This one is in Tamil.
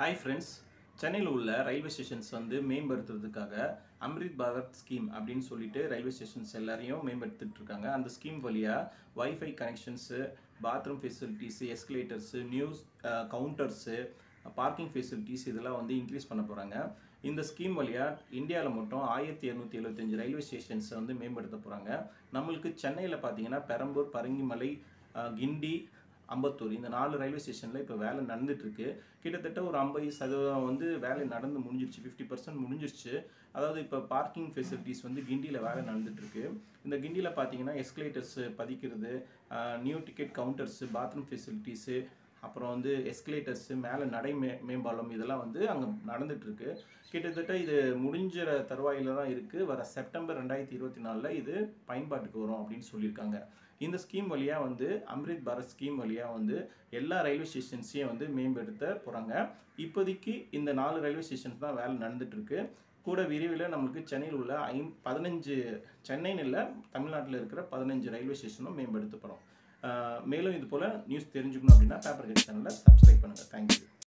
ஹாய் ஃப்ரெண்ட்ஸ், சென்னையில் உள்ள ரயில்வே ஸ்டேஷன்ஸ் வந்து மேம்படுத்துறதுக்காக அம்ரித் பாரத் ஸ்கீம் அப்படின்னு சொல்லிட்டு ரயில்வே ஸ்டேஷன்ஸ் எல்லாரையும் மேம்படுத்திட்டு இருக்காங்க. அந்த ஸ்கீம் வழியாக wifi connections, bathroom facilities, escalators, news counters, parking facilities இதெல்லாம் வந்து இன்க்ரீஸ் பண்ண போகிறாங்க. இந்த ஸ்கீம் வழியாக இந்தியாவில் மட்டும் 1275 ரயில்வே ஸ்டேஷன்ஸை வந்து மேம்படுத்த போகிறாங்க. நம்மளுக்கு சென்னையில் பார்த்தீங்கன்னா பெரம்பூர், பரங்கிமலை, கிண்டி, அம்பத்தூர் இந்த 4 ரயில்வே ஸ்டேஷனில் இப்போ வேலை நடந்துகிட்ருக்கு. கிட்டத்தட்ட ஒரு 50% வந்து வேலை நடந்து முடிஞ்சிருச்சு, 50% முடிஞ்சிருச்சு. அதாவது இப்போ பார்க்கிங் ஃபெசிலிட்டிஸ் வந்து கிண்டியில் வேலை நடந்துகிட்ருக்கு. இந்த கிண்டியில் பார்த்தீங்கன்னா எஸ்கலேட்டர்ஸு பதிக்கிறது, new ticket counters, bathroom facilities, அப்புறம் வந்து எஸ்கலேட்டர்ஸு, மேலே நடை மேம்பாலம் இதெல்லாம் வந்து அங்கே நடந்துகிட்ருக்கு. கிட்டத்தட்ட இது முடிஞ்ச தருவாயில் தான் இருக்குது. வர செப்டம்பர் 2024 இது பயன்பாட்டுக்கு வரும் அப்படின்னு சொல்லியிருக்காங்க. இந்த ஸ்கீம் வழியாக வந்து அம்ரித் பாரத் ஸ்கீம் வழியாக வந்து எல்லா ரயில்வே ஸ்டேஷன்ஸையும் வந்து மேம்படுத்த போகிறாங்க. இப்போதைக்கு இந்த 4 ரயில்வே ஸ்டேஷன்ஸ் தான் வேலை நடந்துகிட்ருக்கு. கூட விரைவில் நம்மளுக்கு சென்னையில் உள்ள 15 சென்னைன்னு இல்லை, தமிழ்நாட்டில் இருக்கிற 15 ரயில்வே ஸ்டேஷனும் மேம்படுத்தப்படும். மேலும் இது போல் நியூஸ் தெரிஞ்சுக்கணும் அப்படின்னா பேப்பர் கட் சேனலை சப்ஸ்கிரைப் பண்ணுங்கள். தேங்க்யூ.